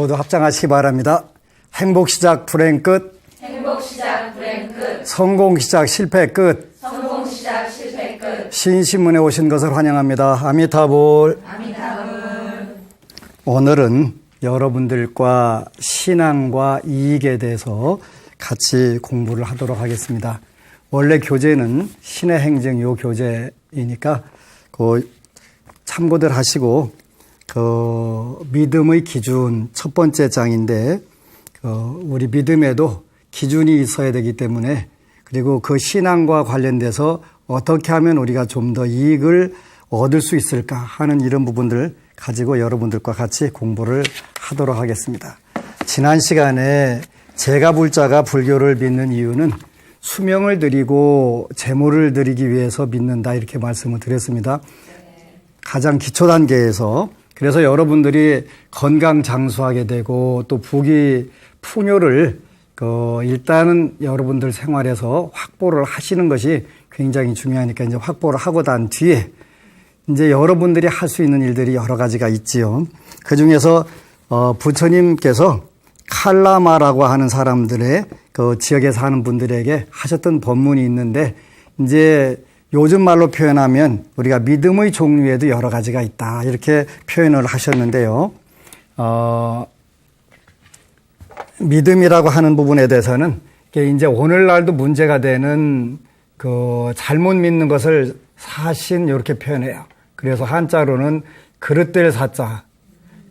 모두 합장하시기 바랍니다. 행복 시작 불행 끝. 행복 시작 불행 끝. 성공 시작 실패 끝. 성공 시작 실패 끝. 신신문에 오신 것을 환영합니다. 아미타불. 아미타불. 오늘은 여러분들과 신앙과 이익에 대해서 같이 공부를 하도록 하겠습니다. 원래 교재는 신의 행정 요 교재이니까 참고들 하시고 믿음의 기준 첫 번째 장인데 우리 믿음에도 기준이 있어야 되기 때문에 그리고 그 신앙과 관련돼서 어떻게 하면 우리가 좀 더 이익을 얻을 수 있을까 하는 이런 부분들 가지고 여러분들과 같이 공부를 하도록 하겠습니다. 지난 시간에 제가 불자가 불교를 믿는 이유는 수명을 드리고 재물을 드리기 위해서 믿는다 이렇게 말씀을 드렸습니다. 가장 기초 단계에서 그래서 여러분들이 건강 장수하게 되고 또 부귀 풍요를 일단은 여러분들 생활에서 확보를 하시는 것이 굉장히 중요하니까 이제 확보를 하고 난 뒤에 이제 여러분들이 할 수 있는 일들이 여러 가지가 있지요. 그 중에서 부처님께서 칼라마라고 하는 사람들의 그 지역에 사는 분들에게 하셨던 법문이 있는데 이제 요즘 말로 표현하면 우리가 믿음의 종류에도 여러 가지가 있다 이렇게 표현을 하셨는데요. 믿음이라고 하는 부분에 대해서는 이제 오늘날도 문제가 되는 그 잘못 믿는 것을 사신 이렇게 표현해요. 그래서 한자로는 그릇될 사자,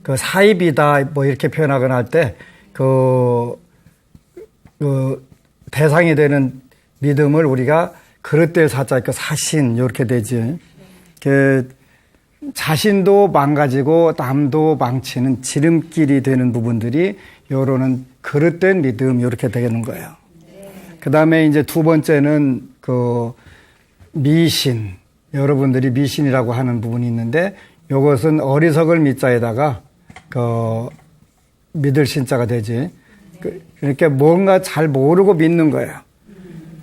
그 사입이다 뭐 이렇게 표현하거나 할 때 그 대상이 되는 믿음을 우리가 그릇될 사자, 그 사신 이렇게 되지. 그 자신도 망가지고 남도 망치는 지름길이 되는 부분들이 요로는 그릇된 믿음 이렇게 되는 거예요. 그 다음에 이제 두 번째는 그 미신. 여러분들이 미신이라고 하는 부분이 있는데 요것은 어리석을 미자에다가 믿을 신자가 되지. 그러니까 뭔가 잘 모르고 믿는 거예요.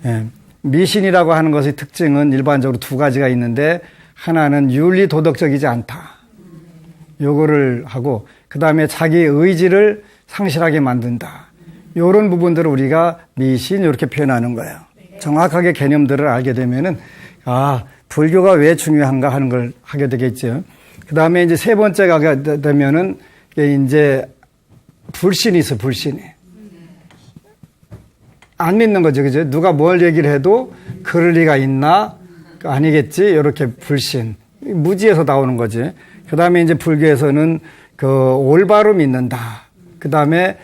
예. 미신이라고 하는 것의 특징은 일반적으로 두 가지가 있는데 하나는 윤리 도덕적이지 않다. 요거를 하고 그 다음에 자기 의지를 상실하게 만든다. 요런 부분들을 우리가 미신 이렇게 표현하는 거예요. 정확하게 개념들을 알게 되면은 불교가 왜 중요한가 하는 걸 하게 되겠죠. 그 다음에 이제 세 번째가 되면은 이제 불신이 있어, 불신이. 안 믿는 거죠, 그죠? 누가 뭘 얘기를 해도 그럴 리가 있나? 아니겠지? 이렇게 불신. 무지에서 나오는 거지. 그 다음에 이제 불교에서는 올바로 믿는다. 그 다음에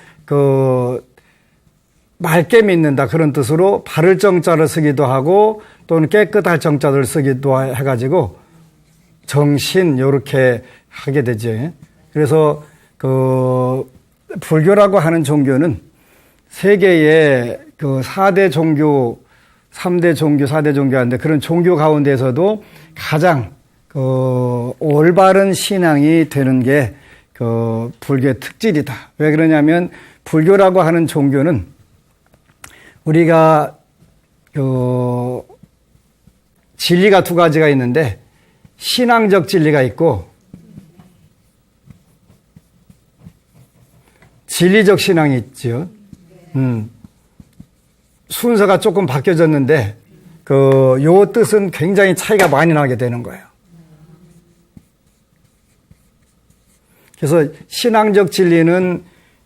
맑게 믿는다. 그런 뜻으로 바를 정자를 쓰기도 하고 또는 깨끗할 정자를 쓰기도 해가지고 정신, 요렇게 하게 되지. 그래서 불교라고 하는 종교는 세계의 4대 종교, 3대 종교, 4대 종교인데 그런 종교 가운데서도 가장 올바른 신앙이 되는 게 불교의 특질이다. 왜 그러냐면 불교라고 하는 종교는 우리가 진리가 두 가지가 있는데 신앙적 진리가 있고 진리적 신앙이 있죠. 순서가 조금 바뀌어졌는데 요 뜻은 굉장히 차이가 많이 나게 되는 거예요. 그래서 신앙적 진리는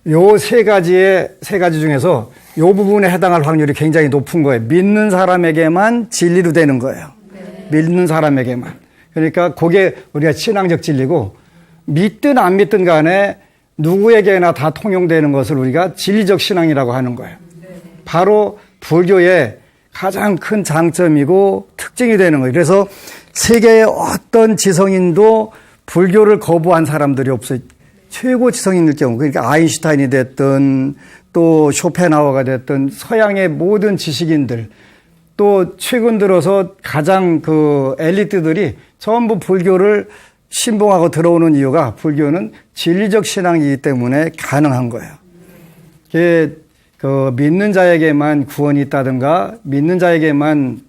요 세 가지 중에서 요 부분에 해당할 확률이 굉장히 높은 거예요. 믿는 사람에게만 진리로 되는 거예요. 믿는 사람에게만. 그러니까 그게 우리가 신앙적 진리고 믿든 안 믿든 간에 누구에게나 다 통용되는 것을 우리가 진리적 신앙이라고 하는 거예요. 바로 불교의 가장 큰 장점이고 특징이 되는 거예요. 그래서 세계의 어떤 지성인도 불교를 거부한 사람들이 없어요. 최고 지성인일 경우, 그러니까 아인슈타인이 됐든 또 쇼펜하우어가 됐든 서양의 모든 지식인들 또 최근 들어서 가장 엘리트들이 전부 불교를 신봉하고 들어오는 이유가 불교는 진리적 신앙이기 때문에 가능한 거예요. 믿는 자에게만 구원이 있다든가 믿는 자에게만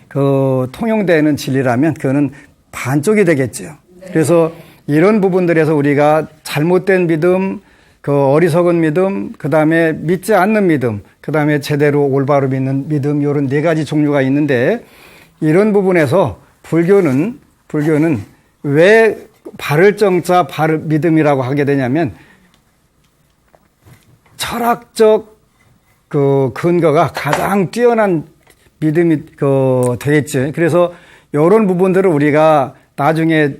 통용되는 진리라면 그거는 반쪽이 되겠죠. 그래서 이런 부분들에서 우리가 잘못된 믿음, 그 어리석은 믿음, 그 다음에 믿지 않는 믿음, 그 다음에 제대로 올바로 믿는 믿음, 이런 네 가지 종류가 있는데, 이런 부분에서 불교는 왜 바를 정자 바를 믿음이라고 하게 되냐면, 철학적 그 근거가 가장 뛰어난 믿음이 되겠지. 그래서 이런 부분들을 우리가 나중에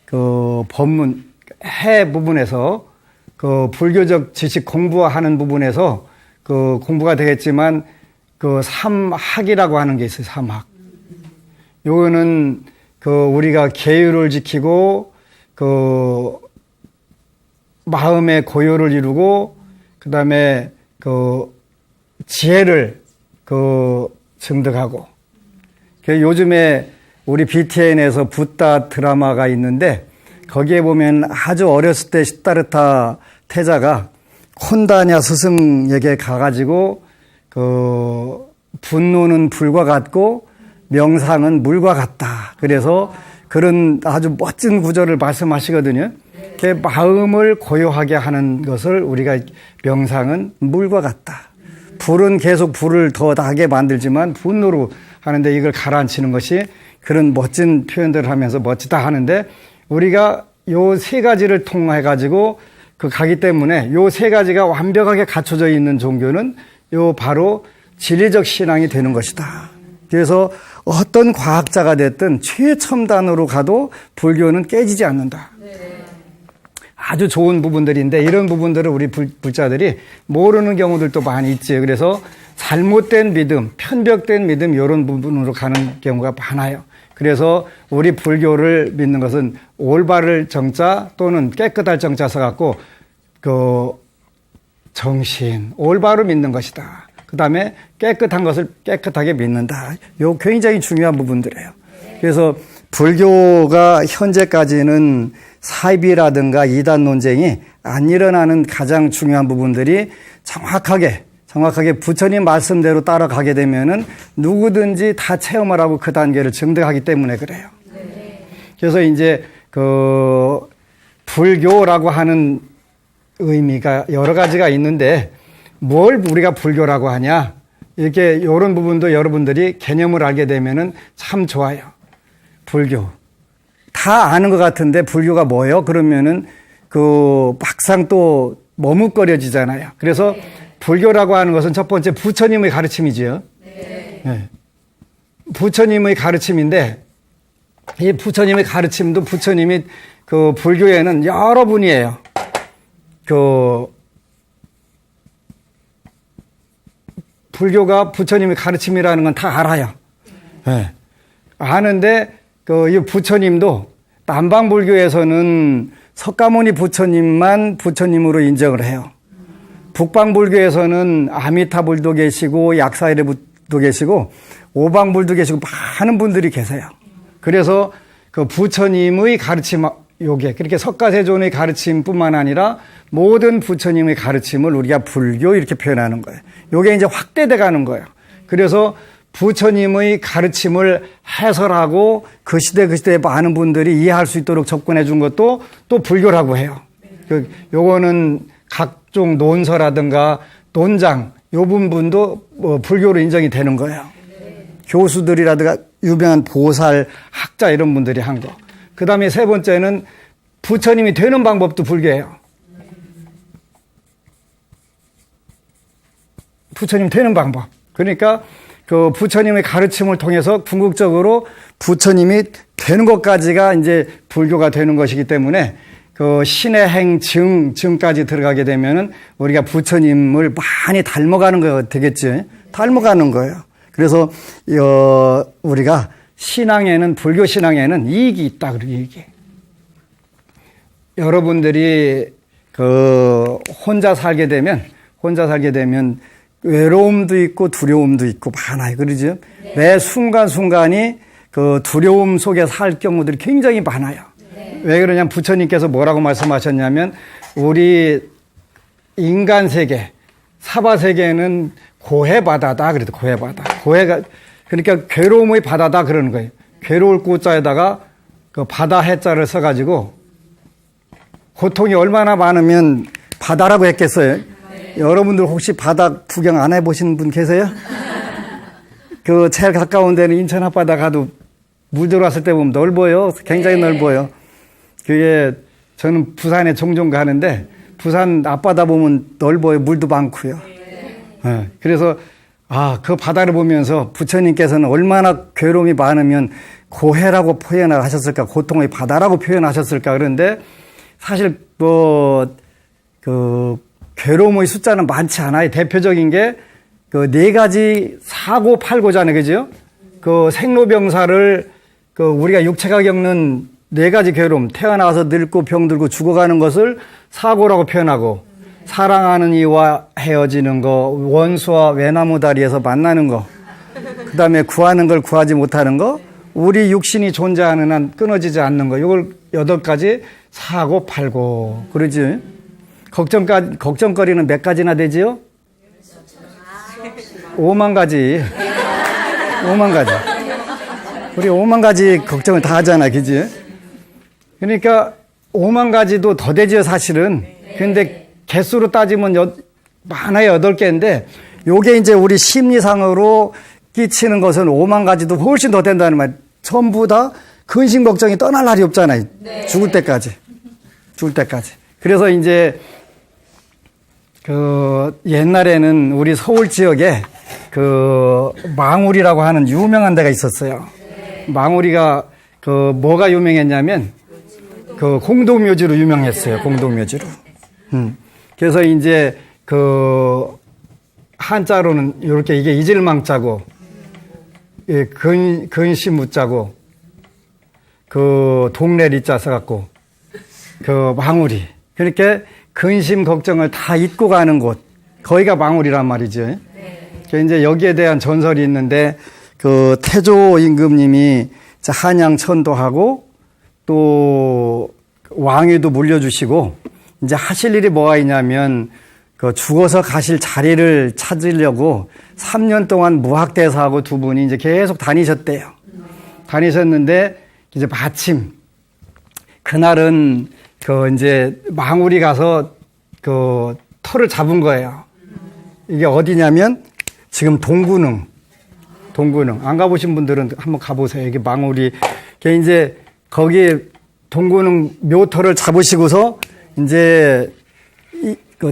그 법문 해 부분에서 그 불교적 지식 공부하는 부분에서 그 공부가 되겠지만, 그 삼학이라고 하는 게 있어요. 삼학. 요거는 그 우리가 계율을 지키고 그 마음의 고요를 이루고 그 다음에 그 지혜를 그 증득하고, 요즘에 우리 BTN에서 붓다 드라마가 있는데, 거기에 보면 아주 어렸을 때 시다르타 태자가 콘다냐 스승에게 가가지고 그 분노는 불과 같고 명상은 물과 같다. 그래서 그런 아주 멋진 구절을 말씀하시거든요. 그 마음을 고요하게 하는 것을 우리가 명상은 물과 같다. 불은 계속 불을 더 나게 만들지만 분노로 하는데 이걸 가라앉히는 것이, 그런 멋진 표현들을 하면서 멋지다 하는데, 우리가 요 세 가지를 통해 가지고 그 가기 때문에 요 세 가지가 완벽하게 갖춰져 있는 종교는 요 바로 진리적 신앙이 되는 것이다. 그래서 어떤 과학자가 됐든 최첨단으로 가도 불교는 깨지지 않는다. 아주 좋은 부분들인데, 이런 부분들을 우리 불자들이 모르는 경우들도 많이 있지. 그래서 잘못된 믿음, 편벽된 믿음, 이런 부분으로 가는 경우가 많아요. 그래서 우리 불교를 믿는 것은 올바를 정자 또는 깨끗할 정자 써갖고 그 정신, 올바로 믿는 것이다. 그 다음에 깨끗한 것을 깨끗하게 믿는다. 요 굉장히 중요한 부분들이에요. 그래서 불교가 현재까지는 사입이라든가 이단 논쟁이 안 일어나는 가장 중요한 부분들이 정확하게 부처님 말씀대로 따라가게 되면은 누구든지 다 체험을 하고 그 단계를 증득하기 때문에 그래요. 그래서 이제 그 불교라고 하는 의미가 여러 가지가 있는데, 뭘 우리가 불교라고 하냐, 이렇게 이런 부분도 여러분들이 개념을 알게 되면은 참 좋아요. 불교 다 아는 것 같은데 불교가 뭐예요? 그러면은 그 막상 또 머뭇거려지잖아요. 그래서 불교라고 하는 것은 첫 번째 부처님의 가르침이지요. 네. 부처님의 가르침인데, 이 부처님의 가르침도 부처님이 그 불교에는 여러 분이에요. 그 불교가 부처님의 가르침이라는 건 다 알아요. 네. 아는데 이 부처님도 남방불교에서는 석가모니 부처님만 부처님으로 인정을 해요. 북방불교에서는 아미타불도 계시고 약사이레부도 계시고 오방불도 계시고 많은 분들이 계세요. 그래서 그 부처님의 가르침, 요게 그렇게 석가세존의 가르침뿐만 아니라 모든 부처님의 가르침을 우리가 불교 이렇게 표현하는 거예요. 요게 이제 확대돼 가는 거예요. 그래서 부처님의 가르침을 해설하고 그 시대에 많은 분들이 이해할 수 있도록 접근해 준 것도 또 불교라고 해요. 요거는 각종 논서라든가 논장, 요 부분도 뭐 불교로 인정이 되는 거예요. 교수들이라든가 유명한 보살, 학자 이런 분들이 한 거. 그 다음에 세 번째는 부처님이 되는 방법도 불교예요. 부처님 되는 방법. 그러니까 그 부처님의 가르침을 통해서 궁극적으로 부처님이 되는 것까지가 이제 불교가 되는 것이기 때문에 그 신의 행, 증까지 들어가게 되면은 우리가 부처님을 많이 닮아가는 거 되겠지. 닮아가는 거예요. 그래서 우리가 신앙에는, 불교 신앙에는 이익이 있다. 그래요, 이익이. 여러분들이 그 혼자 살게 되면 외로움도 있고 두려움도 있고 많아요. 그러죠? 네. 매 순간순간이 그 두려움 속에 살 경우들이 굉장히 많아요. 네. 왜 그러냐면 부처님께서 뭐라고 말씀하셨냐면 우리 인간 세계, 사바 세계는 고해 바다다. 그래도 고해 바다. 고해가 그러니까 괴로움의 바다다 그러는 거예요. 괴로울 고자에다가 그 바다 해자를 써가지고 고통이 얼마나 많으면 바다라고 했겠어요? 여러분들 혹시 바다 구경 안 해보신 분 계세요? 그 제일 가까운 데는 인천 앞바다 가도 물 들어왔을 때 보면 넓어요. 굉장히 넓어요. 그게 저는 부산에 종종 가는데 부산 앞바다 보면 넓어요. 물도 많고요. 네. 그래서 그 바다를 보면서 부처님께서는 얼마나 괴로움이 많으면 고해라고 표현을 하셨을까, 고통의 바다라고 표현하셨을까. 그런데 사실 그 괴로움의 숫자는 많지 않아요. 대표적인 게 그 네 가지 사고 팔고잖아요. 그죠? 그 생로병사를 우리가 육체가 겪는 네 가지 괴로움, 태어나서 늙고 병들고 죽어가는 것을 사고라고 표현하고, 사랑하는 이와 헤어지는 거, 원수와 외나무 다리에서 만나는 거, 그 다음에 구하는 걸 구하지 못하는 거, 우리 육신이 존재하는 한 끊어지지 않는 거, 이걸 8가지 사고 팔고, 그러지? 걱정거리는 몇 가지나 되지요? 5만 가지. 5만 가지. 우리 5만 가지 걱정을 다 하잖아, 그지? 그러니까 5만 가지도 더 되지요, 사실은. 근데 개수로 따지면 많아요, 8개인데, 요게 이제 우리 심리상으로 끼치는 것은 5만 가지도 훨씬 더 된다는 말. 전부 다 근심 걱정이 떠날 날이 없잖아요. 네. 죽을 때까지. 그래서 이제 옛날에는 우리 서울 지역에 망우리라고 하는 유명한 데가 있었어요. 네. 망우리가 뭐가 유명했냐면 공동묘지로 유명했어요. 공동묘지로. 그래서 이제 한자로는 이렇게 이게 이질망자고, 근심무자고, 동네 리자 써갖고, 망우리. 그러니까 근심 걱정을 다 잊고 가는 곳. 거기가 망우리란 말이죠. 네. 이제 여기에 대한 전설이 있는데, 태조 임금님이 한양 천도하고, 또 왕위도 물려주시고, 이제 하실 일이 뭐가 있냐면, 죽어서 가실 자리를 찾으려고 3년 동안 무학대사하고 두 분이 이제 계속 다니셨대요. 다니셨는데, 이제 마침, 그날은 이제 망우리 가서 터를 잡은 거예요. 이게 어디냐면, 지금 동구릉. 안 가보신 분들은 한번 가보세요. 이게 망우리. 이제 거기 동구릉 묘터를 잡으시고서 이제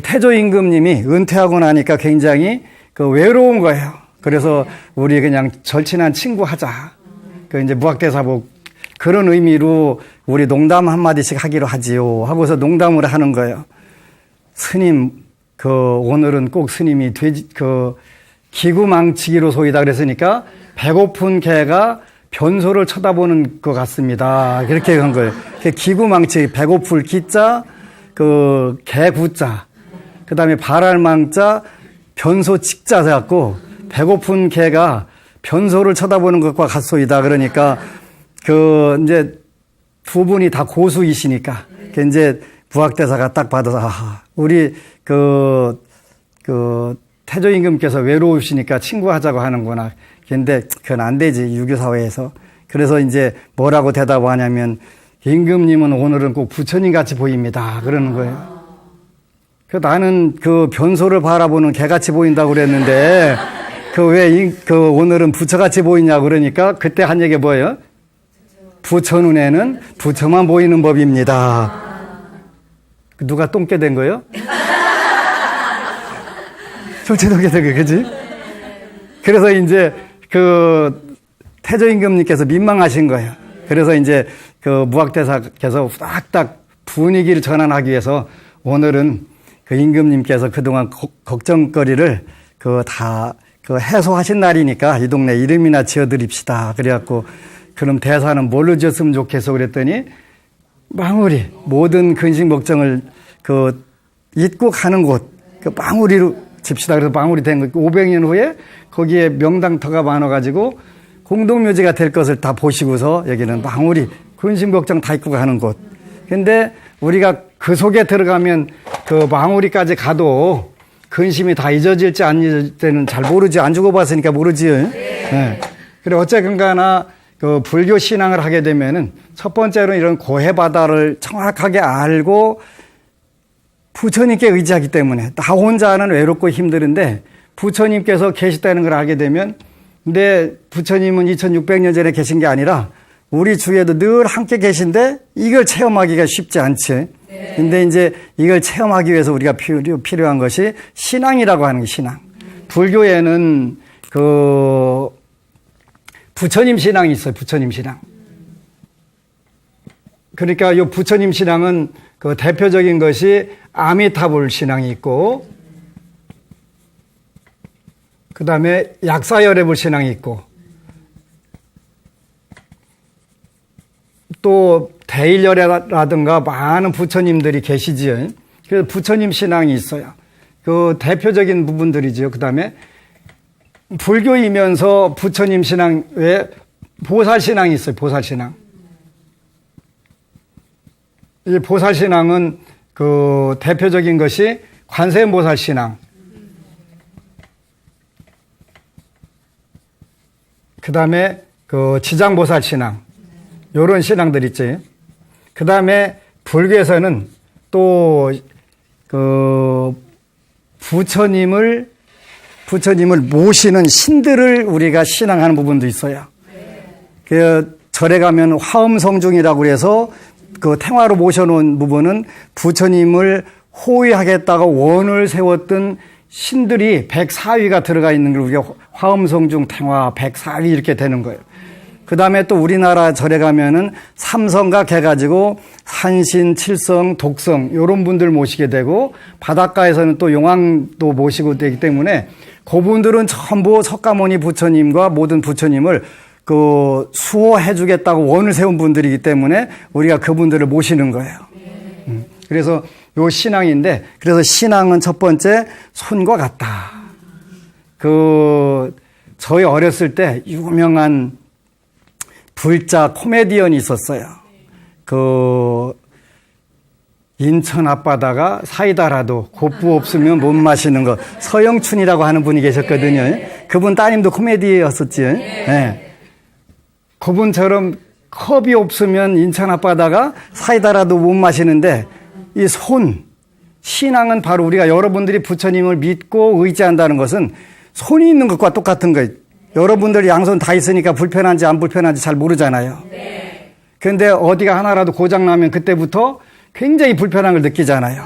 태조 임금님이 은퇴하고 나니까 굉장히 외로운 거예요. 그래서 우리 그냥 절친한 친구 하자. 이제 무학대사복 그런 의미로 우리 농담 한마디씩 하기로 하지요. 하고서 농담을 하는 거예요. 스님, 오늘은 꼭 스님이 기구망치기로 소이다 그랬으니까 배고픈 개가 변소를 쳐다보는 것 같습니다. 그렇게 한 거예요. 기구망치기, 배고플 기자, 개구자, 그 다음에 발알망자, 변소 직자 해갖고, 배고픈 개가 변소를 쳐다보는 것과 같소이다. 그러니까, 이제 두 분이 다 고수이시니까, 이제 부학대사가 딱 받아서, 우리, 태조 임금께서 외로우시니까 친구하자고 하는구나. 근데 그건 안 되지, 유교사회에서. 그래서 이제 뭐라고 대답하냐면, 임금님은 오늘은 꼭 부처님 같이 보입니다. 그러는 거예요. 나는 변소를 바라보는 개같이 보인다고 그랬는데, 오늘은 부처같이 보이냐 그러니까, 그때 한 얘기 뭐예요? 부처 눈에는 부처만 보이는 법입니다. 누가 똥개 된 거예요? 솔직하게 된 거예요, 그지? 그래서 이제 태조 임금님께서 민망하신 거예요. 그래서 이제 무학대사께서 딱딱 분위기를 전환하기 위해서 오늘은 임금님께서 그동안 걱정거리를 다 해소하신 날이니까 이 동네 이름이나 지어드립시다. 그래갖고 그럼 대사는 뭘로 지었으면 좋겠어 그랬더니 망우리, 모든 근심 걱정을 잊고 가는 곳, 망우리로 집시다. 그래서 망우리 된 거. 500년 후에 거기에 명당터가 많아가지고 공동묘지가 될 것을 다 보시고서 여기는 망우리, 근심 걱정 다 잊고 가는 곳. 근데 우리가 그 속에 들어가면 망우리까지 가도 근심이 다 잊어질지 안 잊어질지는 잘 모르지. 안 죽어봤으니까 모르지. 네. 그래 어쨌든 가나 불교 신앙을 하게 되면은 첫 번째로 이런 고해바다를 정확하게 알고 부처님께 의지하기 때문에 나 혼자는 외롭고 힘드는데 부처님께서 계시다는 걸 알게 되면 근데 부처님은 2600년 전에 계신 게 아니라 우리 주위에도 늘 함께 계신데 이걸 체험하기가 쉽지 않지. 근데 이제 이걸 체험하기 위해서 우리가 필요한 것이 신앙이라고 하는 게 신앙. 불교에는 그 부처님 신앙이 있어요. 부처님 신앙. 그러니까 이 부처님 신앙은 그 대표적인 것이 아미타불 신앙이 있고 그 다음에 약사열애불 신앙이 있고 또 대일열애라든가 많은 부처님들이 계시지요. 그래서 부처님 신앙이 있어요. 그 대표적인 부분들이죠. 그 다음에 불교이면서 부처님 신앙 외에 보살 신앙이 있어요. 보살 신앙. 이 보살 신앙은 그 대표적인 것이 관세음보살 신앙. 그 다음에 그 지장보살 신앙. 요런 신앙들 있지. 그 다음에 불교에서는 또 그 부처님을 모시는 신들을 우리가 신앙하는 부분도 있어요. 그 절에 가면 화엄성중이라고 해서 그 탱화로 모셔놓은 부분은 부처님을 호위하겠다고 원을 세웠던 신들이 104위가 들어가 있는 걸 우리가 화엄성중 탱화 104위 이렇게 되는 거예요. 그 다음에 또 우리나라 절에 가면은 삼성각 해가지고 산신, 칠성, 독성 이런 분들 모시게 되고 바닷가에서는 또 용왕도 모시고 되기 때문에 그분들은 전부 석가모니 부처님과 모든 부처님을 그 수호해 주겠다고 원을 세운 분들이기 때문에 우리가 그분들을 모시는 거예요. 그래서 요 신앙인데 그래서 신앙은 첫 번째 손과 같다. 그 저희 어렸을 때 유명한 불자 코미디언이 있었어요. 그 인천 앞바다가 사이다라도 곱부 없으면 못 마시는 거 서영춘이라고 하는 분이 계셨거든요. 그분 따님도 코미디였었지. 네. 그분처럼 컵이 없으면 인천 앞바다가 사이다라도 못 마시는데 이 신앙은 바로 우리가 여러분들이 부처님을 믿고 의지한다는 것은 손이 있는 것과 똑같은 거예요. 여러분들이 양손 다 있으니까 불편한지 안 불편한지 잘 모르잖아요. 그런데 어디가 하나라도 고장나면 그때부터 굉장히 불편한 걸 느끼잖아요.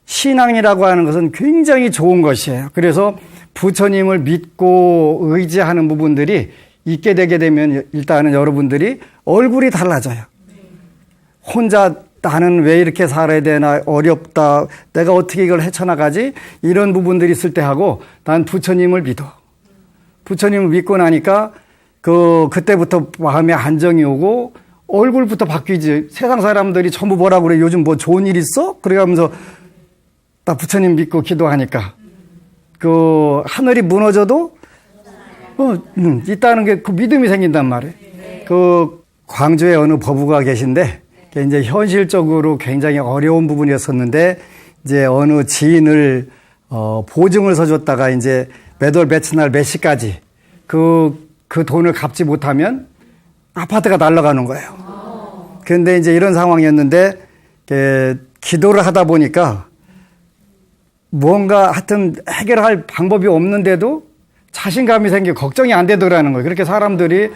신앙이라고 하는 것은 굉장히 좋은 것이에요. 그래서 부처님을 믿고 의지하는 부분들이 있게 되게 되면 일단은 여러분들이 얼굴이 달라져요. 혼자 나는 왜 이렇게 살아야 되나 어렵다 내가 어떻게 이걸 헤쳐나가지 이런 부분들이 있을 때 하고 난 부처님을 믿어. 부처님을 믿고 나니까 그때부터 마음에 안정이 오고 얼굴부터 바뀌지. 세상 사람들이 전부 뭐라고 그래. 요즘 뭐 좋은 일 있어? 그래가면서 나 부처님 믿고 기도하니까 그 하늘이 무너져도 있다는 게 그 믿음이 생긴단 말이에요. 그 광주에 어느 법우가 계신데 이제 현실적으로 굉장히 어려운 부분이었었는데 이제 어느 지인을 보증을 서줬다가 이제 몇 월 며칠 날 몇 시까지 그 돈을 갚지 못하면 아파트가 날아가는 거예요. 그런데 이제 이런 상황이었는데 기도를 하다 보니까 뭔가 하여튼 해결할 방법이 없는데도 자신감이 생기고 걱정이 안 되더라는 거예요. 그렇게 사람들이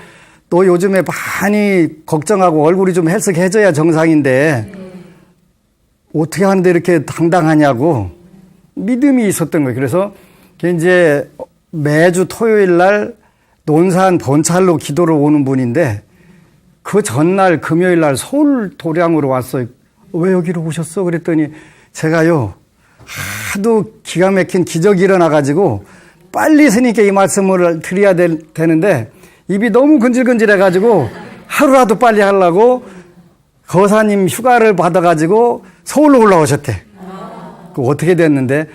또 요즘에 많이 걱정하고 얼굴이 좀 헬쓱해져야 정상인데 어떻게 하는데 이렇게 당당하냐고 믿음이 있었던 거예요. 그래서 이제 매주 토요일 날 논산 본찰로 기도를 오는 분인데 그 전날 금요일 날 서울 도량으로 왔어요. 왜 여기로 오셨어? 그랬더니 제가요 하도 기가 막힌 기적이 일어나가지고 빨리 스님께 이 말씀을 드려야 되는데 입이 너무 근질근질해가지고 하루라도 빨리 하려고 거사님 휴가를 받아가지고 서울로 올라오셨대. 어떻게 됐는데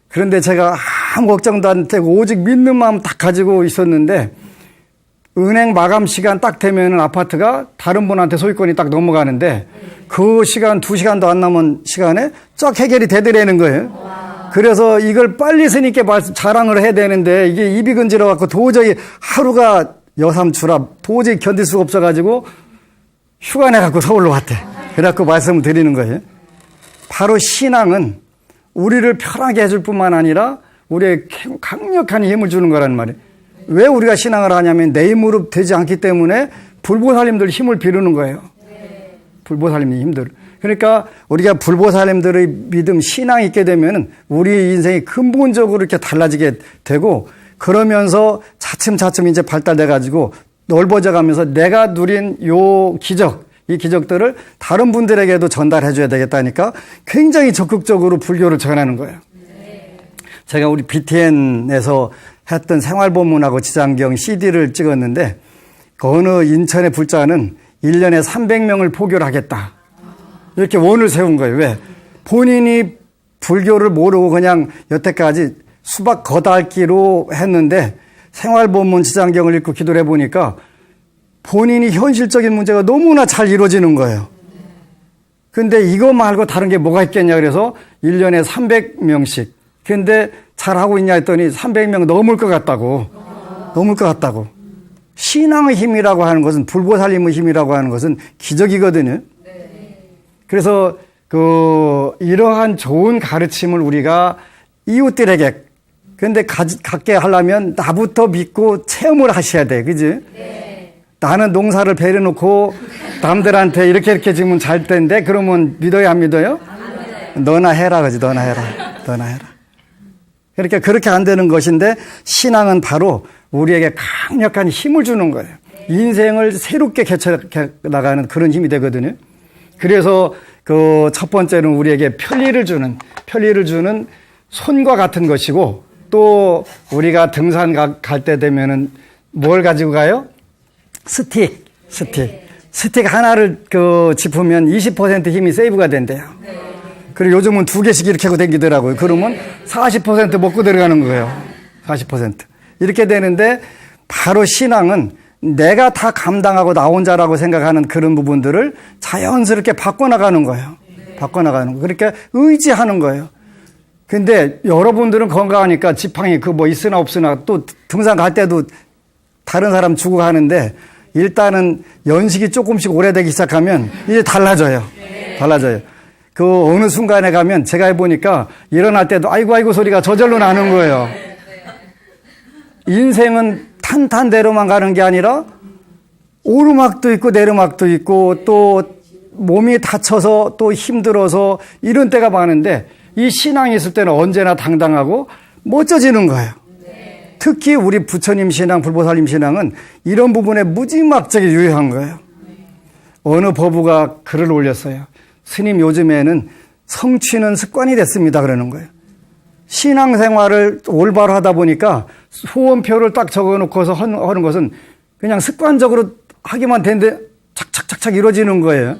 그런데 제가 아무 걱정도 안 되고 오직 믿는 마음 딱 가지고 있었는데 은행 마감 시간 딱 되면 아파트가 다른 분한테 소유권이 딱 넘어가는데 그 시간 2시간도 안 남은 시간에 쫙 해결이 되더라는 거예요. 그래서 이걸 빨리 스님께 자랑을 해야 되는데 이게 입이 근질러갖고 도저히 하루가 여삼추라 도저히 견딜 수가 없어가지고 휴가 내갖고 서울로 왔대. 그래갖고 말씀을 드리는 거예요. 바로 신앙은 우리를 편하게 해줄 뿐만 아니라 우리의 강력한 힘을 주는 거란 말이에요. 왜 우리가 신앙을 하냐면 내 힘으로 되지 않기 때문에 불보살님들 힘을 비르는 거예요. 불보살님의 힘들. 그러니까 우리가 불보살님들의 믿음, 신앙이 있게 되면 우리 인생이 근본적으로 이렇게 달라지게 되고 그러면서 차츰차츰 이제 발달돼 가지고 넓어져 가면서 내가 누린 요 기적, 이 기적들을 다른 분들에게도 전달해 줘야 되겠다니까 굉장히 적극적으로 불교를 전하는 거예요. 제가 우리 BTN에서 했던 생활본문하고 지장경 CD를 찍었는데 그 어느 인천의 불자는 1년에 300명을 포교를 하겠다. 이렇게 원을 세운 거예요. 왜? 본인이 불교를 모르고 그냥 여태까지 수박 겉핥기로 했는데 생활본문 지장경을 읽고 기도를 해보니까 본인이 현실적인 문제가 너무나 잘 이루어지는 거예요. 근데 이거 말고 다른 게 뭐가 있겠냐 그래서 1년에 300명씩. 근데 잘하고 있냐 했더니 300명 넘을 것 같다고. 넘을 것 같다고. 신앙의 힘이라고 하는 것은 불보살님의 힘이라고 하는 것은 기적이거든요. 그래서 이러한 좋은 가르침을 우리가 이웃들에게 근데 갖게 하려면 나부터 믿고 체험을 하셔야 돼. 그지? 나는 농사를 배려놓고 남들한테 이렇게 지면 잘 텐데 그러면 믿어요 안 믿어요? 너나 해라 그지? 너나 해라. 너나 해라. 그러니까 그렇게 안 되는 것인데 신앙은 바로 우리에게 강력한 힘을 주는 거예요. 인생을 새롭게 개쳐 나가는 그런 힘이 되거든요. 그래서 그 첫 번째는 우리에게 편리를 주는 손과 같은 것이고 또 우리가 등산 갈 때 되면은 뭘 가지고 가요? 스틱 하나를 짚으면 20% 힘이 세이브가 된대요. 그리고 요즘은 2개씩 이렇게 하고 다니더라고요. 그러면 40% 먹고 들어가는 거예요. 40%. 이렇게 되는데 바로 신앙은 내가 다 감당하고 나 혼자라고 생각하는 그런 부분들을 자연스럽게 바꿔나가는 거예요. 바꿔나가는 거. 그러니까 의지하는 거예요. 근데 여러분들은 건강하니까 지팡이 있으나 없으나 또 등산 갈 때도 다른 사람 주고 가는데 일단은 연식이 조금씩 오래되기 시작하면 이제 달라져요. 달라져요. 어느 순간에 가면 제가 해보니까 일어날 때도 아이고 소리가 저절로 나는 거예요. 인생은 탄탄대로만 가는 게 아니라 오르막도 있고 내리막도 있고 또 몸이 다쳐서 또 힘들어서 이런 때가 많은데 이 신앙이 있을 때는 언제나 당당하고 멋져지는 거예요. 특히 우리 부처님 신앙, 불보살님 신앙은 이런 부분에 무지막지하게 유효한 거예요. 어느 법우가 글을 올렸어요. 스님 요즘에는 성취는 습관이 됐습니다. 그러는 거예요. 신앙생활을 올바로 하다 보니까 소원표를 딱 적어놓고서 하는 것은 그냥 습관적으로 하기만 되는데 착착착착 이루어지는 거예요.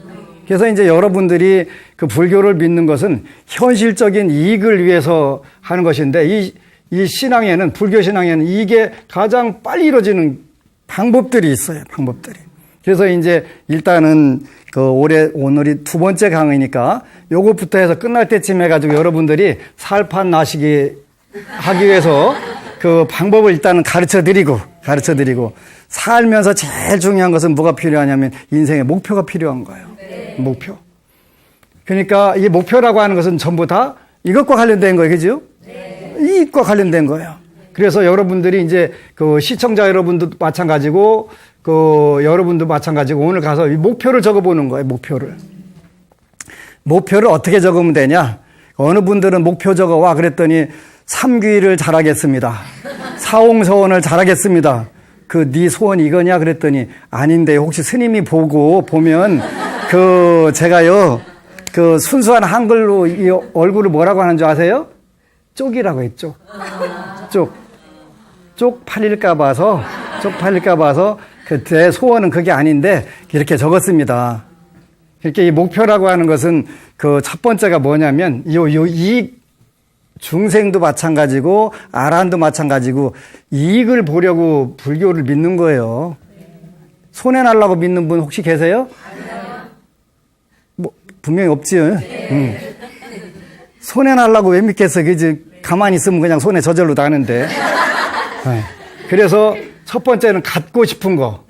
그래서 이제 여러분들이 그 불교를 믿는 것은 현실적인 이익을 위해서 하는 것인데 이 신앙에는, 불교 신앙에는 이게 가장 빨리 이루어지는 방법들이 있어요. 방법들이. 그래서 이제 일단은 오늘이 2번째 강의니까 요것부터 해서 끝날 때쯤 해가지고 여러분들이 살판 나시기 하기 위해서 그 방법을 일단은 가르쳐 드리고 살면서 제일 중요한 것은 뭐가 필요하냐면 인생의 목표가 필요한 거예요. 목표. 그러니까 이 목표라고 하는 것은 전부 다 이것과 관련된 거예요. 그죠? 이익과 관련된 거예요. 그래서 여러분들이 이제 시청자 여러분도 마찬가지고 여러분도 마찬가지고 오늘 가서 이 목표를 적어보는 거예요. 목표를 어떻게 적으면 되냐? 어느 분들은 목표 적어와 그랬더니 3귀를 잘하겠습니다. 사홍서원을 잘하겠습니다. 네 소원 이거냐? 그랬더니 아닌데 혹시 스님이 보면 제가요 순수한 한글로 이 얼굴을 뭐라고 하는 줄 아세요? 쪽이라고 했죠. 쪽팔릴까 봐서 제 소원은 그게 아닌데 이렇게 적었습니다. 이렇게 이 목표라고 하는 것은 첫 번째가 뭐냐면 이 중생도 마찬가지고 아란도 마찬가지고 이익을 보려고 불교를 믿는 거예요. 손해나려고 믿는 분 혹시 계세요? 분명히 없지요. 손해나려고 왜 믿겠어? 그지? 가만히 있으면 그냥 손해 저절로 나는데. 그래서 첫 번째는 갖고 싶은 거.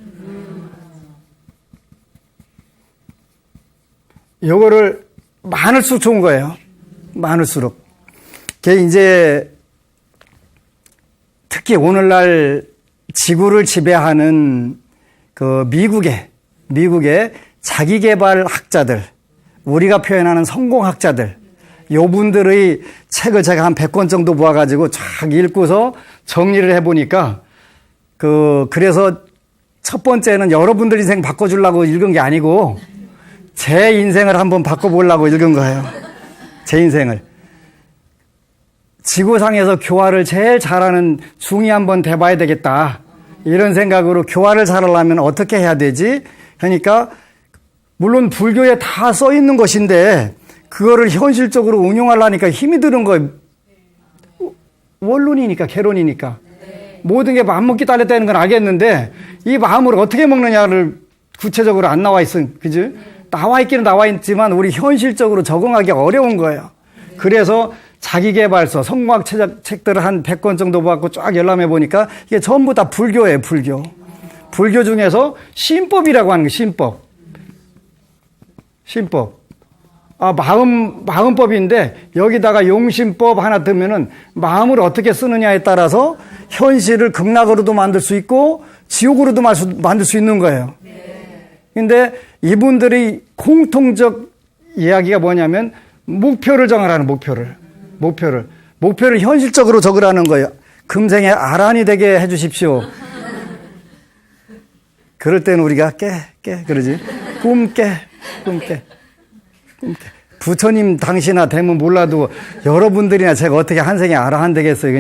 요거를 많을수록 좋은 거예요. 많을수록. 그게 이제 특히 오늘날 지구를 지배하는 그 미국의 자기계발 학자들, 우리가 표현하는 성공학자들, 요분들의 책을 제가 한 100권 정도 모아가지고 쫙 읽고서 정리를 해보니까 그래서 첫 번째는 여러분들 인생 바꿔주려고 읽은 게 아니고 제 인생을 한번 바꿔보려고 읽은 거예요. 제 인생을. 지구상에서 교화를 제일 잘하는 중이 한번 돼봐야 되겠다. 이런 생각으로 교화를 잘하려면 어떻게 해야 되지? 그러니까 물론 불교에 다 써 있는 것인데 그거를 현실적으로 운용하려니까 힘이 드는 거예요. 원론이니까, 개론이니까. 모든 게 마음먹기 딸렸다는 건 알겠는데 이 마음을 어떻게 먹느냐를 구체적으로 안 나와 있어. 그지? 나와 있기는 나와 있지만 우리 현실적으로 적응하기 어려운 거예요. 그래서 자기계발서, 성공학 책들을 한 100권 정도 받고 쫙 열람해 보니까 이게 전부 다 불교예요, 불교. 불교 중에서 신법이라고 하는 게 신법. 마음법인데 여기다가 용신법 하나 뜨면은 마음을 어떻게 쓰느냐에 따라서 현실을 극락으로도 만들 수 있고 지옥으로도 만들 수 있는 거예요. 근데 이분들의 공통적 이야기가 뭐냐면 목표를 정하라는 목표를 현실적으로 적으라는 거예요. 금생에 아란이 되게 해 주십시오. 그럴 때는 우리가 깨 그러지. 꿈 깨. 부처님 당시나 되면 몰라도 여러분들이나 제가 어떻게 한 생에 아라한 되겠어요.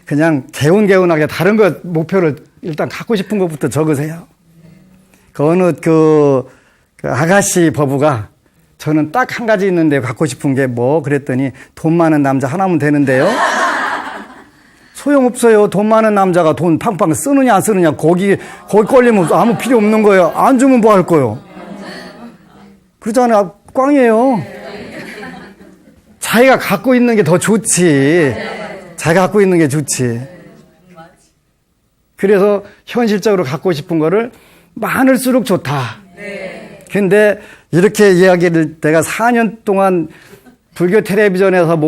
그냥 개운하게 다른 것 목표를 일단 갖고 싶은 것부터 적으세요. 어느 그 아가씨 법우가 저는 딱 한 가지 있는데 갖고 싶은 게 뭐 그랬더니 돈 많은 남자 하나면 되는데요. 소용없어요. 돈 많은 남자가 돈 팡팡 쓰느냐 안 쓰느냐 거기 걸리면 아무 필요 없는 거예요. 안 주면 뭐 할 거예요. 그러잖아요. 꽝이에요. 자기가 갖고 있는 게 더 좋지. 자기가 갖고 있는 게 좋지. 그래서 현실적으로 갖고 싶은 거를 많을수록 좋다. 근데 이렇게 이야기를 내가 4년 동안 불교 텔레비전에서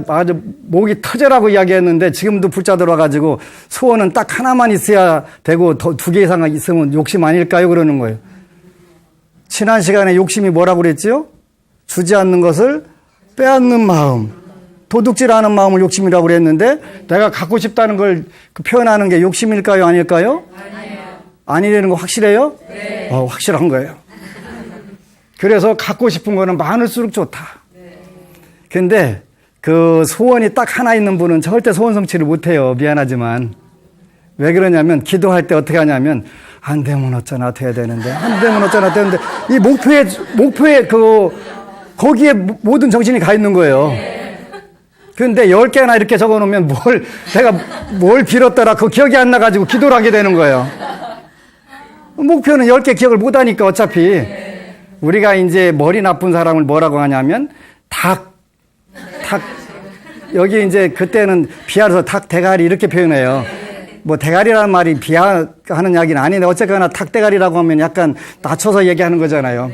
아주 목이 터져라고 이야기했는데 지금도 불자 들어와가지고 소원은 딱 하나만 있어야 되고 두 개 이상 있으면 욕심 아닐까요? 그러는 거예요. 지난 시간에 욕심이 뭐라고 그랬지요? 주지 않는 것을 빼앗는 마음, 도둑질하는 마음을 욕심이라고 그랬는데 내가 갖고 싶다는 걸 표현하는 게 욕심일까요? 아닐까요? 아니에요. 아니라는 거 확실해요? 네. 확실한 거예요. 그래서 갖고 싶은 거는 많을수록 좋다. 근데 그 소원이 딱 하나 있는 분은 절대 소원 성취를 못해요. 미안하지만. 왜 그러냐면 기도할 때 어떻게 하냐면 안 되면 어쩌나 돼야 되는데 안 되면 어쩌나 되는데 이 목표에 거기에 모든 정신이 가 있는 거예요. 그런데 10개나 이렇게 적어 놓으면 내가 뭘 빌었더라 그거 기억이 안 나가지고 기도를 하게 되는 거예요. 목표는 10개 기억을 못 하니까 어차피 우리가 이제 머리 나쁜 사람을 뭐라고 하냐면 닭 여기 이제 그때는 비하해서 닭 대가리 이렇게 표현해요. 뭐 대가리라는 말이 비하하는 이야기는 아닌데 어쨌거나 닭 대가리라고 하면 약간 낮춰서 얘기하는 거잖아요.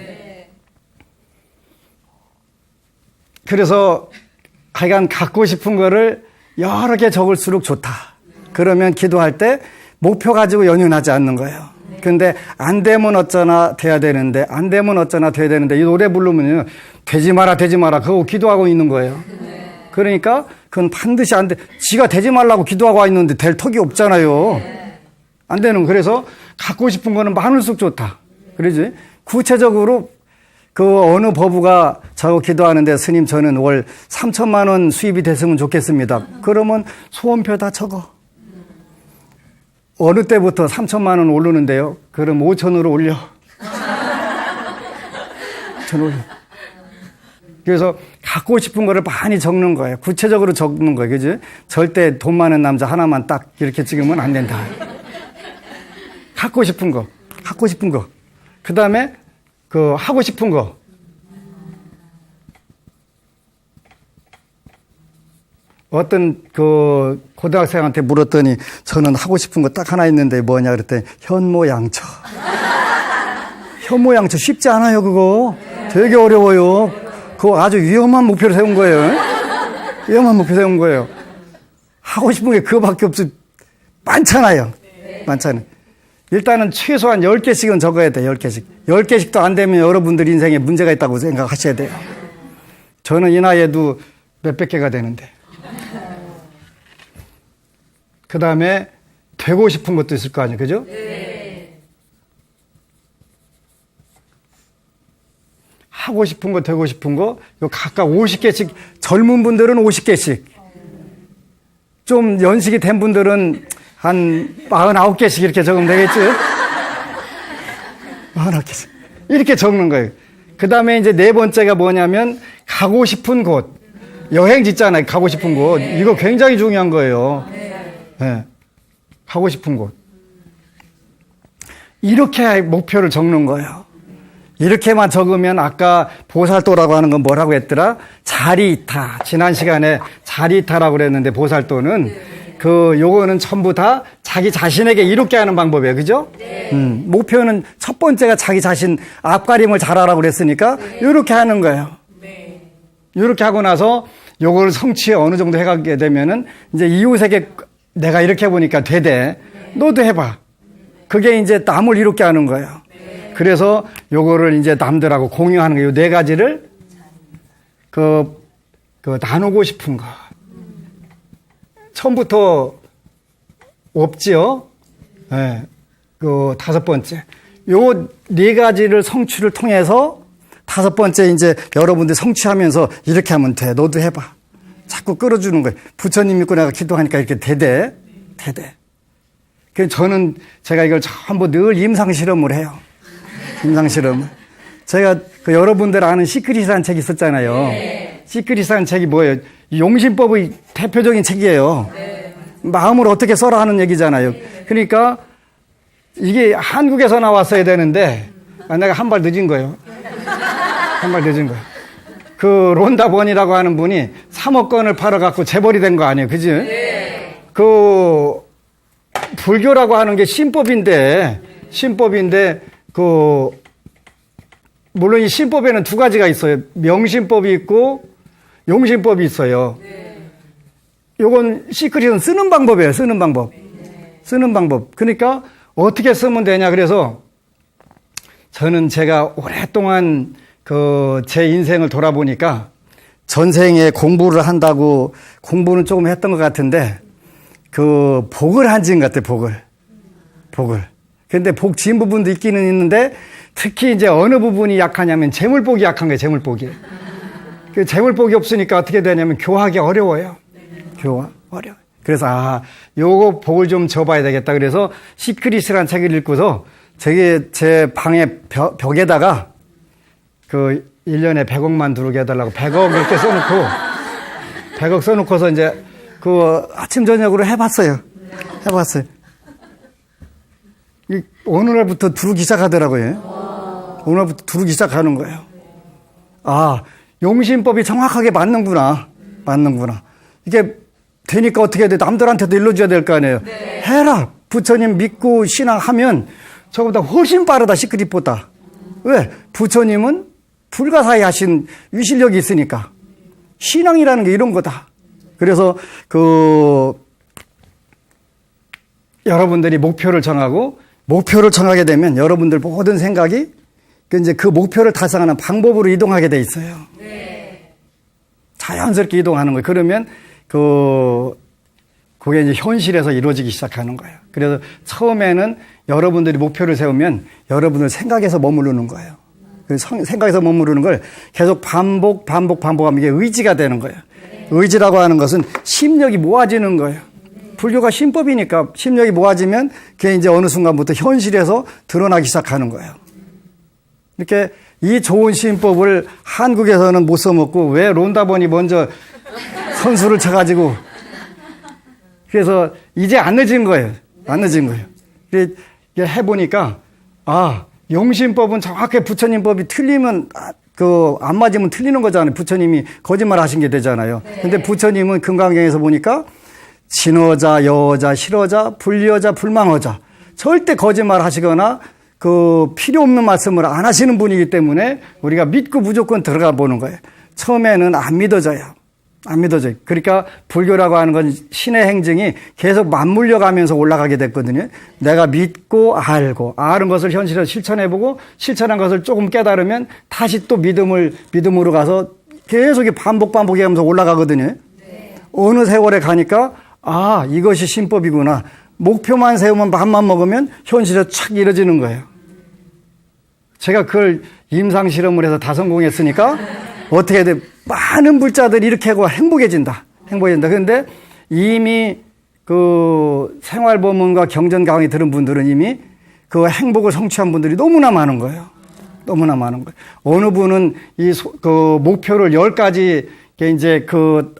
그래서 하여간 갖고 싶은 거를 여러 개 적을수록 좋다. 그러면 기도할 때 목표 가지고 연연하지 않는 거예요. 근데 안 되면 어쩌나 돼야 되는데 이 노래 부르면요 되지 마라 그거 기도하고 있는 거예요. 그러니까 그건 반드시 안 돼. 지가 되지 말라고 기도하고 있는데 될 턱이 없잖아요. 안 되는. 그래서 갖고 싶은 거는 많을수록 좋다. 그러지? 구체적으로 그 어느 법우가 저거 기도하는데 스님 저는 월 3천만 원 수입이 됐으면 좋겠습니다. 그러면 소원표 다 적어. 어느 때부터 3천만 원 오르는데요. 그럼 5천으로 올려. 5천 올려. 그래서 갖고 싶은 거를 많이 적는 거예요. 구체적으로 적는 거예요. 그지? 절대 돈 많은 남자 하나만 딱 이렇게 찍으면 안 된다. 갖고 싶은 거. 그 다음에 하고 싶은 거. 어떤 고등학생한테 물었더니 저는 하고 싶은 거 딱 하나 있는데 뭐냐 그랬더니 현모양처. 현모양처 쉽지 않아요, 그거. 되게 어려워요. 그거 아주 위험한 목표를 세운 거예요. 위험한 목표 세운 거예요. 하고 싶은 게 그거밖에 없어. 많잖아요. 많잖아요. 일단은 최소한 10개씩은 적어야 돼, 10개씩. 10개씩도 안 되면 여러분들 인생에 문제가 있다고 생각하셔야 돼요. 저는 이 나이에도 몇백 개가 되는데. 그 다음에 되고 싶은 것도 있을 거 아니에요. 그죠? 하고 싶은 거, 되고 싶은 거, 요 각각 50개씩, 젊은 분들은 50개씩, 좀 연식이 된 분들은 한 49개씩 이렇게 적으면 되겠지? 49개씩. 이렇게 적는 거예요. 그 다음에 이제 네 번째가 뭐냐면, 가고 싶은 곳. 여행지 있잖아요. 가고 싶은 곳. 이거 굉장히 중요한 거예요. 네. 가고 싶은 곳. 이렇게 목표를 적는 거예요. 이렇게만 적으면 아까 보살도라고 하는 건 뭐라고 했더라? 자리이타. 지난 시간에 자리이타라고 그랬는데 보살도는 요거는 전부 다 자기 자신에게 이롭게 하는 방법이에요. 그죠? 목표는 첫 번째가 자기 자신 앞가림을 잘하라고 그랬으니까 이렇게 하는 거예요. 이렇게 하고 나서 요거를 성취에 어느 정도 해가게 되면은 이제 이웃에게 내가 이렇게 해보니까 되대. 너도 해봐. 그게 이제 남을 이롭게 하는 거예요. 그래서 요거를 이제 남들하고 공유하는 거예요. 요 네 가지를 나누고 싶은 거. 처음부터 없지요? 네. 다섯 번째. 요 네 가지를 성취를 통해서 다섯 번째 이제 여러분들 성취하면서 이렇게 하면 돼. 너도 해봐. 자꾸 끌어주는 거예요. 부처님 믿고 내가 기도하니까 이렇게 되대. 그래서 저는 제가 이걸 전부 늘 임상실험을 해요. 임상실험. 제가 여러분들 아는 시크릿이라는 책이 있었잖아요. 시크릿이라는 책이 뭐예요? 용신법의 대표적인 책이에요. 마음을 어떻게 써라 하는 얘기잖아요. 그러니까 이게 한국에서 나왔어야 되는데 내가 한 발 늦은 거예요. 한 발 늦은 거예요. 론다 번이라고 하는 분이 3억 건을 팔아갖고 재벌이 된 거 아니에요. 그지? 불교라고 하는 게 신법인데, 물론 이 신법에는 두 가지가 있어요. 명신법이 있고, 용신법이 있어요. 요건 시크릿은 쓰는 방법이에요. 쓰는 방법. 그러니까 어떻게 쓰면 되냐. 그래서 저는 제가 오랫동안 제 인생을 돌아보니까 전생에 공부를 한다고 공부는 조금 했던 것 같은데 복을 한 지인 것 같아요. 복을. 근데 복 지은 부분도 있기는 있는데 특히 이제 어느 부분이 약하냐면 재물복이 약한 거예요. 재물복이. 그 재물복이 없으니까 어떻게 되냐면 교하기 어려워요. 어려워. 그래서 요거 복을 좀 줘봐야 되겠다. 그래서 시크릿이라는 책을 읽고서 제 방에 벽에다가 1년에 100억만 들어오게 해달라고 100억 이렇게 써놓고 100억 써놓고서 이제 아침 저녁으로 해봤어요. 어느 날부터 두르기 시작하더라고요. 어느 날부터 두르기 시작하는 거예요. 용신법이 정확하게 맞는구나. 이게 되니까 어떻게 해야 돼? 남들한테도 일러줘야 될 거 아니에요. 해라. 부처님 믿고 신앙하면 저보다 훨씬 빠르다. 시크릿보다. 왜? 부처님은 불가사의 하신 위실력이 있으니까. 신앙이라는 게 이런 거다. 그래서 여러분들이 목표를 정하게 되면 여러분들 모든 생각이 이제 그 목표를 달성하는 방법으로 이동하게 돼 있어요. 자연스럽게 이동하는 거예요. 그러면 그게 이제 현실에서 이루어지기 시작하는 거예요. 그래서 처음에는 여러분들이 목표를 세우면 여러분들 생각에서 머무르는 거예요. 생각에서 머무르는 걸 계속 반복하면 이게 의지가 되는 거예요. 의지라고 하는 것은 심력이 모아지는 거예요. 불교가 신법이니까 심력이 모아지면 그게 이제 어느 순간부터 현실에서 드러나기 시작하는 거예요. 이렇게 이 좋은 신법을 한국에서는 못 써먹고 왜 론다번이 먼저 선수를 쳐가지고 그래서 이제 안 늦은 거예요. 이게 해보니까 용신법은 정확하게 부처님법이 틀리면 안 맞으면 틀리는 거잖아요. 부처님이 거짓말 하신 게 되잖아요. 근데 부처님은 금강경에서 보니까 진어자, 여어자, 실어자, 불리어자, 불망어자 절대 거짓말 하시거나 필요 없는 말씀을 안 하시는 분이기 때문에 우리가 믿고 무조건 들어가 보는 거예요. 처음에는 안 믿어져요. 안 믿어져요. 그러니까 불교라고 하는 건 신의 행증이 계속 맞물려 가면서 올라가게 됐거든요. 내가 믿고 알고, 아는 것을 현실에서 실천해보고, 실천한 것을 조금 깨달으면 다시 또 믿음으로 가서 계속 반복하면서 올라가거든요. 어느 세월에 가니까, 아, 이것이 신법이구나. 목표만 세우면 밥만 먹으면 현실에 착 이루어지는 거예요. 제가 그걸 임상실험을 해서 다 성공했으니까 어떻게 돼? 많은 불자들이 이렇게 하고 행복해진다. 그런데 이미 그 생활법문과 경전 강의 들은 분들은 이미 그 행복을 성취한 분들이 너무나 많은 거예요. 너무나 많은 거예요. 어느 분은 그 목표를 10가지, 이제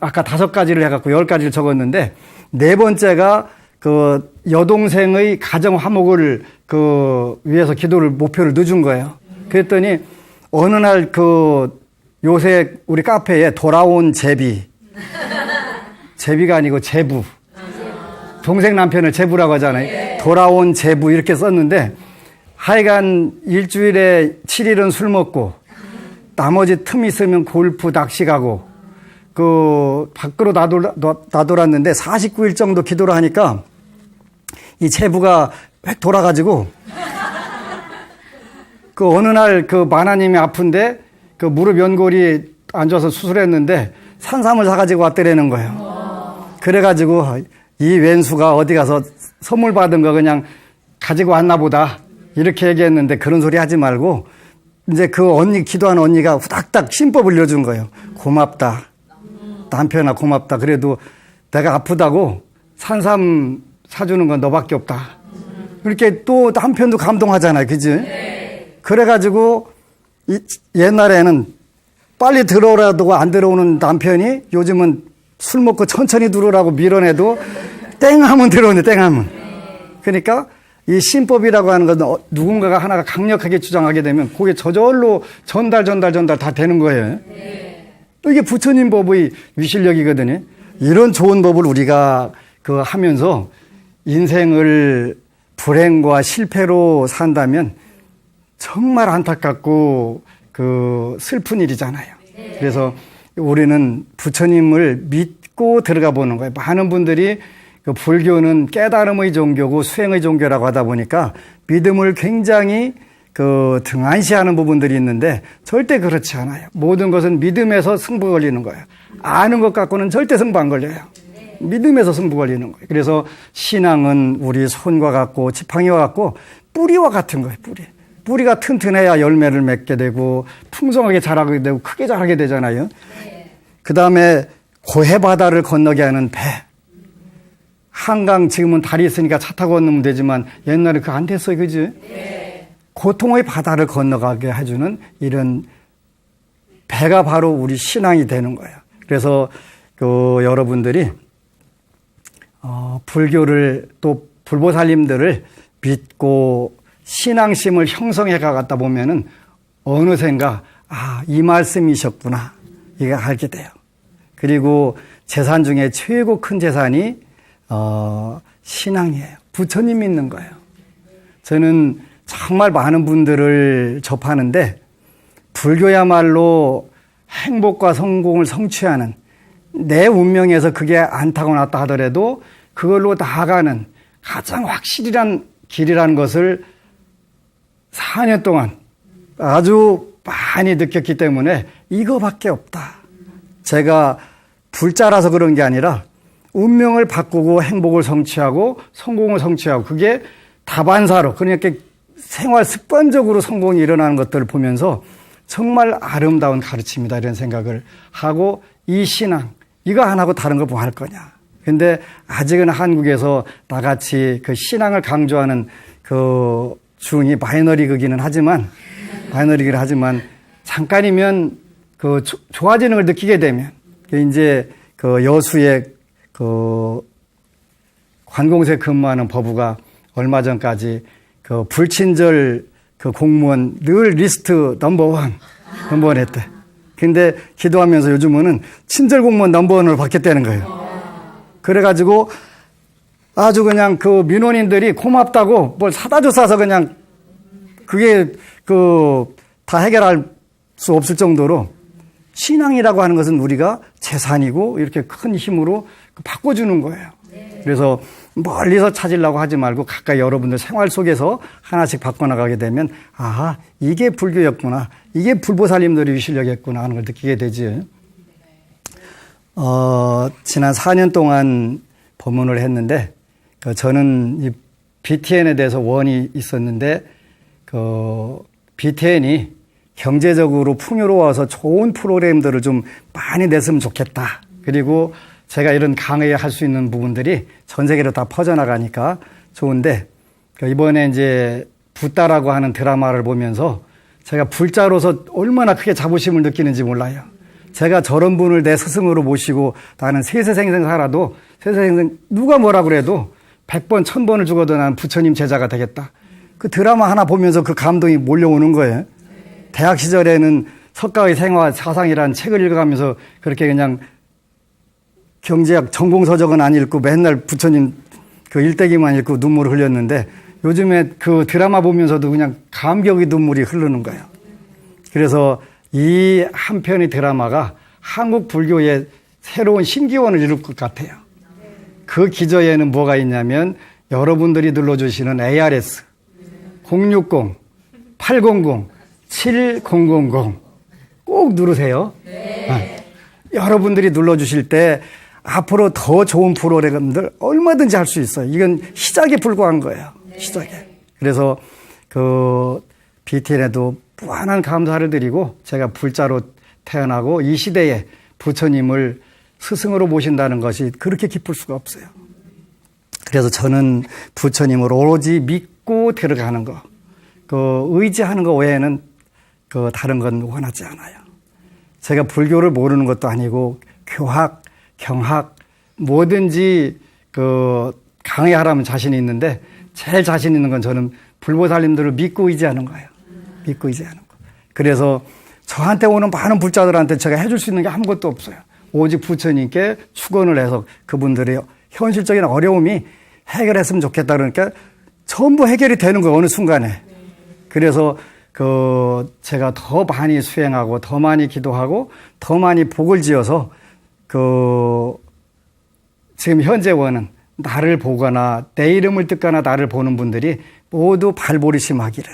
아까 5가지를 해갖고 10가지를 적었는데, 네 번째가 그 여동생의 가정 화목을 위해서 목표를 늦은 거예요. 그랬더니 어느 날 요새 우리 카페에 돌아온 제비가 아니고 제부. 동생 남편을 제부라고 하잖아요. 돌아온 제부 이렇게 썼는데, 하여간 일주일에 7일은 술 먹고, 나머지 틈 있으면 골프, 낚시 가고, 밖으로 나돌았는데 49일 정도 기도를 하니까 이 제부가 획 돌아가지고, 어느 날 마나님이 아픈데 무릎 연골이 안 좋아서 수술했는데 산삼을 사가지고 왔더라는 거예요. 그래가지고 이 왼수가 어디 가서 선물 받은 거 그냥 가지고 왔나 보다. 이렇게 얘기했는데 그런 소리 하지 말고 이제 기도하는 언니가 후닥닥 신법을 읽어준 거예요. 고맙다. 남편아 고맙다. 그래도 내가 아프다고 산삼 사주는 건 너밖에 없다. 이렇게 또 남편도 감동하잖아요. 그지? 그래가지고 옛날에는 빨리 들어오라도 안 들어오는 남편이 요즘은 술 먹고 천천히 들어오라고 밀어내도 땡하면 들어오네, 땡하면. 그러니까 이 신법이라고 하는 건 누군가가 하나가 강력하게 주장하게 되면 그게 저절로 전달 다 되는 거예요. 또 이게 부처님 법의 위실력이거든요. 이런 좋은 법을 우리가 하면서 인생을 불행과 실패로 산다면 정말 안타깝고 슬픈 일이잖아요. 그래서 우리는 부처님을 믿고 들어가 보는 거예요. 많은 분들이 불교는 깨달음의 종교고 수행의 종교라고 하다 보니까 믿음을 굉장히 등한시하는 부분들이 있는데 절대 그렇지 않아요. 모든 것은 믿음에서 승부 걸리는 거예요. 아는 것 갖고는 절대 승부 안 걸려요. 믿음에서 승부 걸리는 거예요. 그래서 신앙은 우리 손과 같고 지팡이와 같고 뿌리와 같은 거예요. 뿌리가 튼튼해야 열매를 맺게 되고 풍성하게 자라게 되고 크게 자라게 되잖아요. 그 다음에 고해바다를 건너게 하는 배. 한강 지금은 다리 있으니까 차 타고 건너면 되지만 옛날에 그거 안 됐어요. 그지? 고통의 바다를 건너가게 해주는 이런 배가 바로 우리 신앙이 되는 거예요. 그래서 여러분들이 불교를 또 불보살님들을 믿고 신앙심을 형성해 가다 보면은 어느샌가 이 말씀이셨구나 이게 알게 돼요. 그리고 재산 중에 최고 큰 재산이 신앙이에요. 부처님 믿는 거예요. 저는 정말 많은 분들을 접하는데 불교야말로 행복과 성공을 성취하는 내 운명에서 그게 안 타고났다 하더라도 그걸로 나아가는 가장 확실한 길이라는 것을 4년 동안 아주 많이 느꼈기 때문에 이거밖에 없다. 제가 불자라서 그런 게 아니라 운명을 바꾸고 행복을 성취하고 성공을 성취하고 그게 다반사로 그러니까 생활 습관적으로 성공이 일어나는 것들을 보면서 정말 아름다운 가르침이다 이런 생각을 하고 이 신앙 이거 하나하고 다른 걸 뭐 할 거냐. 근데 아직은 한국에서 나같이 신앙을 강조하는 중이 마이너리그기는 하지만 잠깐이면 좋아지는 걸 느끼게 되면 이제 여수의 관공서에 근무하는 법우가 얼마 전까지 불친절 공무원 늘 리스트 넘버원 했대. 근데 기도하면서 요즘은 친절 공무원 넘버원을 받겠다는 거예요. 그래가지고 아주 그냥 민원인들이 고맙다고 뭘 사다 줬어서 그냥 그게 다 해결할 수 없을 정도로 신앙이라고 하는 것은 우리가 재산이고 이렇게 큰 힘으로 바꿔주는 거예요. 그래서 멀리서 찾으려고 하지 말고 가까이 여러분들 생활 속에서 하나씩 바꿔나가게 되면 아, 이게 불교였구나. 이게 불보살님들의 실력이었구나 하는 걸 느끼게 되지. 지난 4년 동안 법문을 했는데 저는 이 BTN에 대해서 원이 있었는데 BTN이 경제적으로 풍요로워서 좋은 프로그램들을 좀 많이 냈으면 좋겠다. 그리고 제가 이런 강의할 수 있는 부분들이 전 세계로 다 퍼져나가니까 좋은데 이번에 이제 붓다라고 하는 드라마를 보면서 제가 불자로서 얼마나 크게 자부심을 느끼는지 몰라요. 제가 저런 분을 내 스승으로 모시고 나는 세세생생 살아도 세세생생 누가 뭐라 그래도 100번 1000번을 죽어도 난 부처님 제자가 되겠다. 그 드라마 하나 보면서 그 감동이 몰려오는 거예요. 대학 시절에는 석가의 생화 사상이라는 책을 읽어가면서 그렇게 그냥 경제학 전공서적은 안 읽고 맨날 부처님 그 일대기만 읽고 눈물을 흘렸는데 요즘에 그 드라마 보면서도 그냥 감격의 눈물이 흐르는 거예요. 그래서 이 한 편의 드라마가 한국 불교의 새로운 신기원을 이룰 것 같아요. 그 기저에는 뭐가 있냐면 여러분들이 눌러주시는 ARS 060, 800, 7000 꼭 누르세요. 네. 여러분들이 눌러주실 때 앞으로 더 좋은 프로그램들 얼마든지 할 수 있어요. 이건 시작에 불과한 거예요. 시작에. 그래서 BTN에도 무한한 감사를 드리고 제가 불자로 태어나고 이 시대에 부처님을 스승으로 모신다는 것이 그렇게 기쁠 수가 없어요. 그래서 저는 부처님을 오로지 믿고 들어가는 거, 의지하는 거 외에는 다른 건 원하지 않아요. 제가 불교를 모르는 것도 아니고 교학, 경학 뭐든지 강의하라면 자신이 있는데 제일 자신 있는 건 저는 불보살님들을 믿고 의지하는 거예요. 믿고 의지하는 거. 그래서 저한테 오는 많은 불자들한테 제가 해줄 수 있는 게 아무것도 없어요. 오직 부처님께 축원을 해서 그분들의 현실적인 어려움이 해결했으면 좋겠다 그러니까 전부 해결이 되는 거예요. 어느 순간에. 그래서 제가 더 많이 수행하고 더 많이 기도하고 더 많이 복을 지어서 지금 현재 원은 나를 보거나 내 이름을 듣거나 나를 보는 분들이 모두 발보리심하기를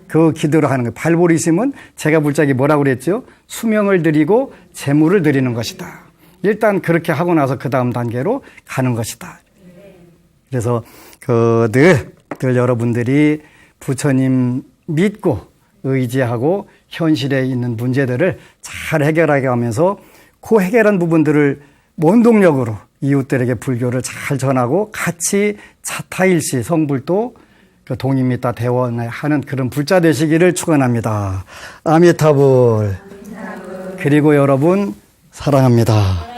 그 기도를 하는 거예요. 발보리심은 제가 불자기 뭐라고 그랬죠? 수명을 드리고 재물을 드리는 것이다. 일단 그렇게 하고 나서 그 다음 단계로 가는 것이다. 그래서 늘 여러분들이 부처님 믿고 의지하고 현실에 있는 문제들을 잘 해결하게 하면서 그 해결한 부분들을 원동력으로 이웃들에게 불교를 잘 전하고 같이 차타일시 성불도 동임미타 대원하는 그런 불자 되시기를 축원합니다. 아미타불. 그리고 여러분 사랑합니다.